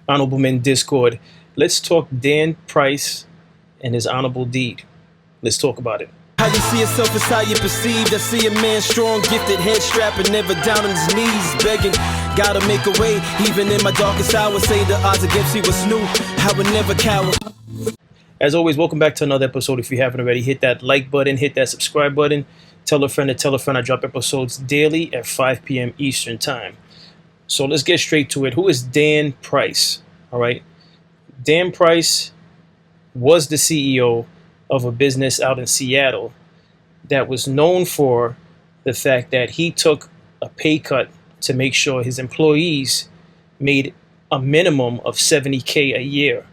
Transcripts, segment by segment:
Honorable Men Discord. Let's talk Dan Price and his honorable deed. Let's talk about it. How you see yourself is how you perceived. I see a man strong, gifted, head strapping, never down on his knees, begging. Gotta make a way, even in my darkest hour. Say the odds against me was new. I would never cower. As always, welcome back to another episode. If you haven't already, hit that like button, hit that subscribe button. Tell a friend to tell a friend. I drop episodes daily at 5 p.m. Eastern Time. So let's get straight to it. Who is Dan Price? All right. Dan Price was the CEO of a business out in Seattle that was known for the fact that he took a pay cut to make sure his employees made a minimum of $70K a year.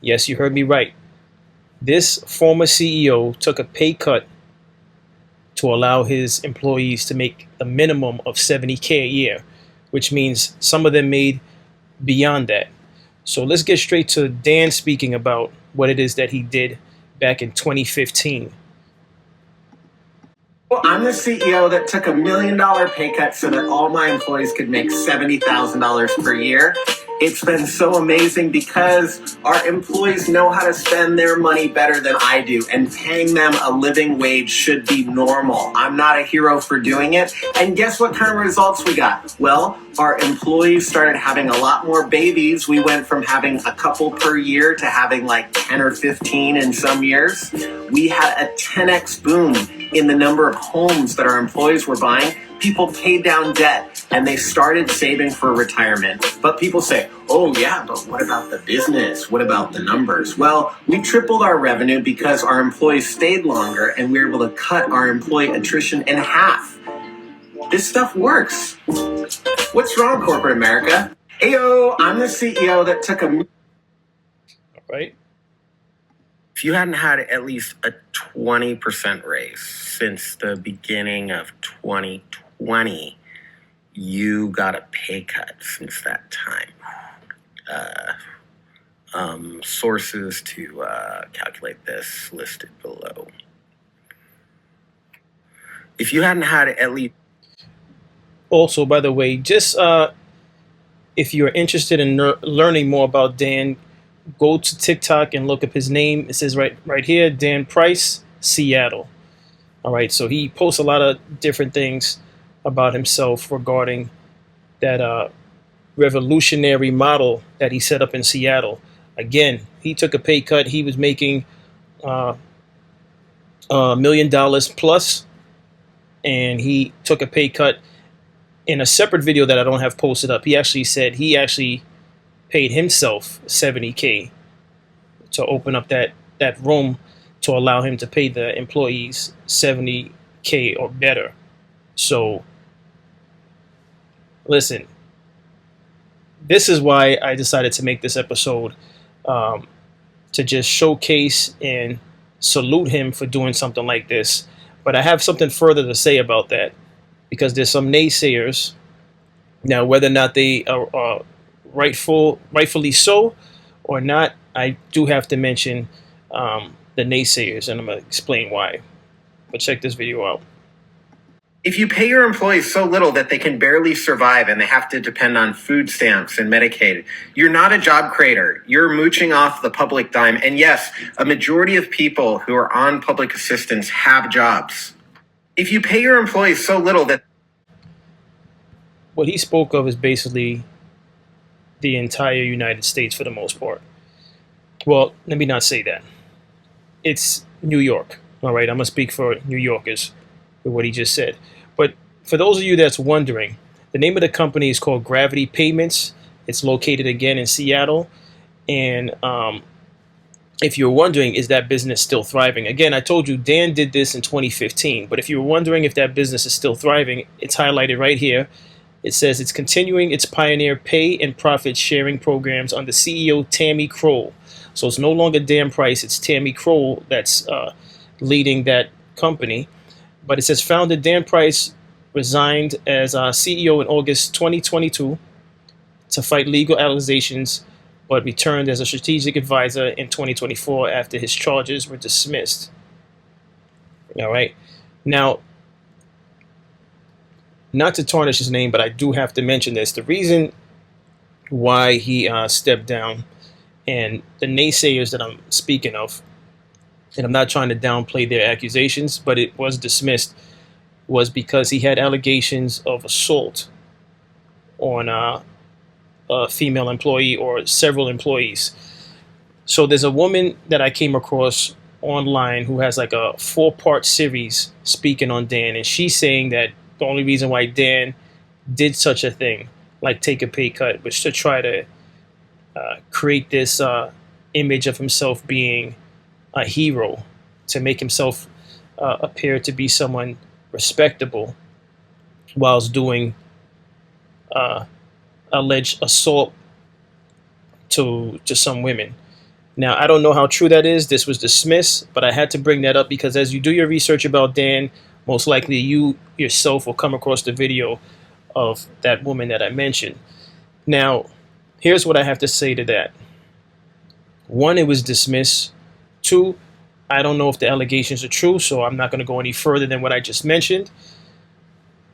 Yes, you heard me right. This former CEO took a pay cut to allow his employees to make a minimum of $70K a year, which means some of them made beyond that. So let's get straight to Dan speaking about what it is that he did back in 2015. Well, I'm the CEO that took $1 million pay cut so that all my employees could make $70,000 per year. It's been so amazing because our employees know how to spend their money better than I do, and paying them a living wage should be normal. I'm not a hero for doing it. And guess what kind of results we got? Well, our employees started having a lot more babies. We went from having a couple per year to having like 10 or 15 in some years. We had a 10x boom in the number of homes that our employees were buying. People paid down debt and they started saving for retirement. But people say, oh yeah, but what about the business? What about the numbers? Well, we tripled our revenue because our employees stayed longer and we were able to cut our employee attrition in half. This stuff works. What's wrong, corporate America? Ayo, I'm the CEO that took a... All right. If you hadn't had at least a 20% raise since the beginning of 2020, you got a pay cut since that time. Sources to calculate this listed below. If you hadn't had at least... Also, by the way, just if you're interested in learning more about Dan, go to TikTok and look up his name. It says right here, Dan Price, Seattle. All right, so he posts a lot of different things about himself regarding that revolutionary model that he set up in Seattle. Again, he took a pay cut. He was making $1 million plus, and he took a pay cut. In a separate video that I don't have posted up, he actually said he actually paid himself $70K to open up that room to allow him to pay the employees $70K or better. So listen, this is why I decided to make this episode, to just showcase and salute him for doing something like this. But I have something further to say about that, because there's some naysayers. Now, whether or not they are rightfully so or not, I do have to mention the naysayers, and I'm going to explain why. But check this video out. If you pay your employees so little that they can barely survive and they have to depend on food stamps and Medicaid, you're not a job creator. You're mooching off the public dime. And yes, a majority of people who are on public assistance have jobs. If you pay your employees so little that... What he spoke of is basically the entire United States for the most part. Well, let me not say that. It's New York. All right, I'm going to speak for New Yorkers with what he just said. But for those of you that's wondering, the name of the company is called Gravity Payments. It's located again in Seattle. And if you're wondering, is that business still thriving? Again, I told you Dan did this in 2015. But if you're wondering if that business is still thriving, it's highlighted right here. It says it's continuing its pioneer pay and profit sharing programs under CEO Tammy Kroll. So it's no longer Dan Price, it's Tammy Kroll that's leading that company. But it says founder Dan Price resigned as CEO in August 2022 to fight legal allegations, but returned as a strategic advisor in 2024 after his charges were dismissed. All right. Now, not to tarnish his name, but I do have to mention this. The reason why he stepped down. And the naysayers that I'm speaking of, and I'm not trying to downplay their accusations, but it was dismissed, was because he had allegations of assault on a female employee or several employees. So there's a woman that I came across online who has like a 4-part series speaking on Dan, and she's saying that the only reason why Dan did such a thing, like take a pay cut, was to try to create this image of himself being a hero, to make himself appear to be someone respectable, whilst doing alleged assault to some women. Now, I don't know how true that is. This was dismissed, but I had to bring that up because as you do your research about Dan, most likely you yourself will come across the video of that woman that I mentioned. Now, here's what I have to say to that. One, it was dismissed. Two, I don't know if the allegations are true, so I'm not going to go any further than what I just mentioned.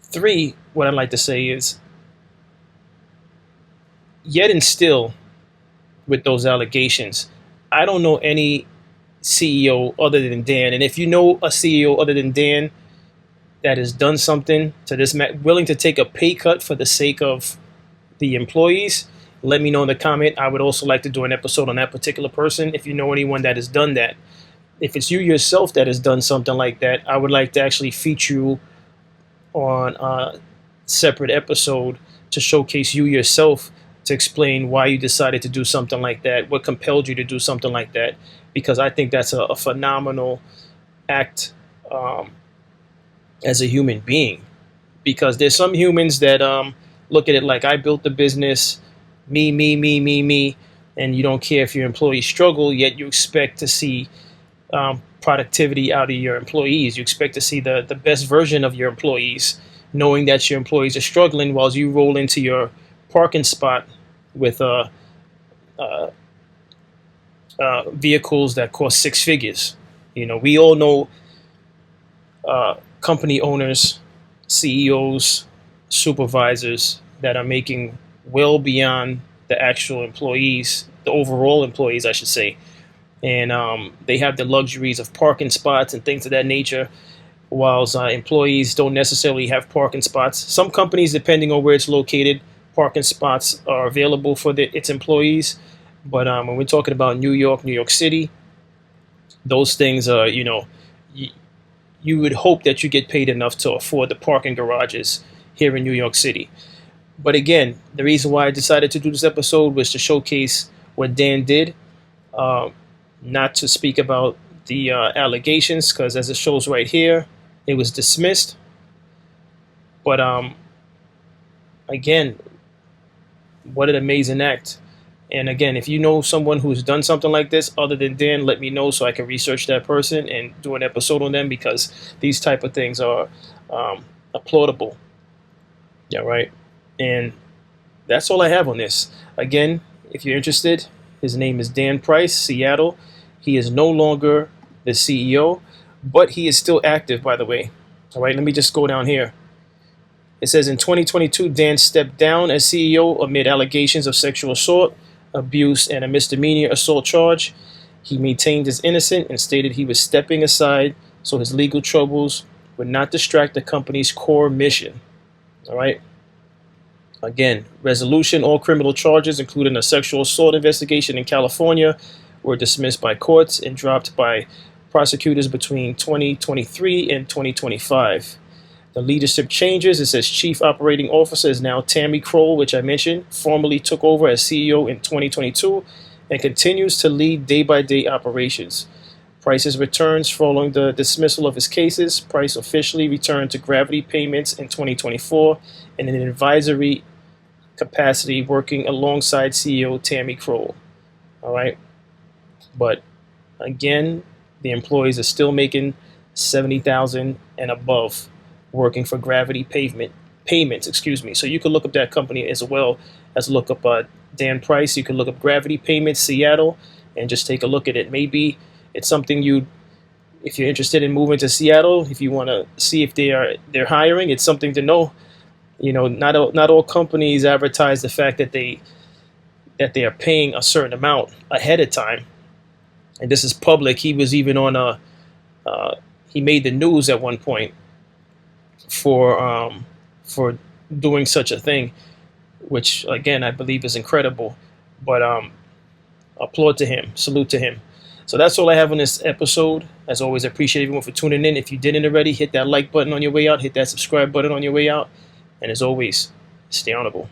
Three, what I'd like to say is, yet and still, with those allegations, I don't know any CEO other than Dan. And if you know a CEO other than Dan that has done something to this, willing to take a pay cut for the sake of the employees, let me know in the comment. I would also like to do an episode on that particular person. If you know anyone that has done that, if it's you yourself that has done something like that, I would like to actually feature you on a separate episode to showcase you yourself, to explain why you decided to do something like that, what compelled you to do something like that, because I think that's a phenomenal act as a human being. Because there's some humans that look at it like, I built the business, me, and you don't care if your employees struggle, yet you expect to see productivity out of your employees. You expect to see the best version of your employees, knowing that your employees are struggling, while you roll into your parking spot with vehicles that cost 6 figures. You know, we all know company owners, CEOs, supervisors that are making well beyond the actual employees, the overall employees, I should say. And they have the luxuries of parking spots and things of that nature, whilst employees don't necessarily have parking spots. Some companies, depending on where it's located, parking spots are available for its employees. But when we're talking about New York City, those things are, you would hope that you get paid enough to afford the parking garages here in New York City. But again, the reason why I decided to do this episode was to showcase what Dan did, not to speak about the allegations, because as it shows right here, it was dismissed. But again, what an amazing act. And again, if you know someone who's done something like this other than Dan, let me know so I can research that person and do an episode on them, because these type of things are applaudable. Yeah, right. And that's all I have on this. Again, if you're interested, his name is Dan Price, Seattle. He is no longer the CEO, but he is still active, by the way. All right, let me just go down here. It says in 2022, Dan stepped down as CEO amid allegations of sexual assault, abuse, and a misdemeanor assault charge. He maintained his innocence and stated he was stepping aside so his legal troubles would not distract the company's core mission. All right. Again, resolution: all criminal charges, including a sexual assault investigation in California, were dismissed by courts and dropped by prosecutors between 2023 and 2025. The leadership changes. It says Chief Operating Officer is now Tammy Kroll, which I mentioned, formerly took over as CEO in 2022 and continues to lead day-by-day operations. Price's returns following the dismissal of his cases. Price officially returned to Gravity Payments in 2024 in an advisory capacity, working alongside CEO Tammy Kroll. All right. But again, the employees are still making $70,000 and above, working for Gravity Payments. So you can look up that company as well as look up Dan Price. You can look up Gravity Payments Seattle and just take a look at it. Maybe it's something if you're interested in moving to Seattle, if you want to see if they're hiring, it's something to know. Not all companies advertise the fact that they that they are paying a certain amount ahead of time. And this is public. He was even on he made the news at one point for doing such a thing, which again I believe is incredible. But applaud to him, salute to him. So that's all I have on this episode. As always, I appreciate everyone for tuning in. If you didn't already, hit that like button on your way out, hit that subscribe button on your way out, and as always, stay honorable.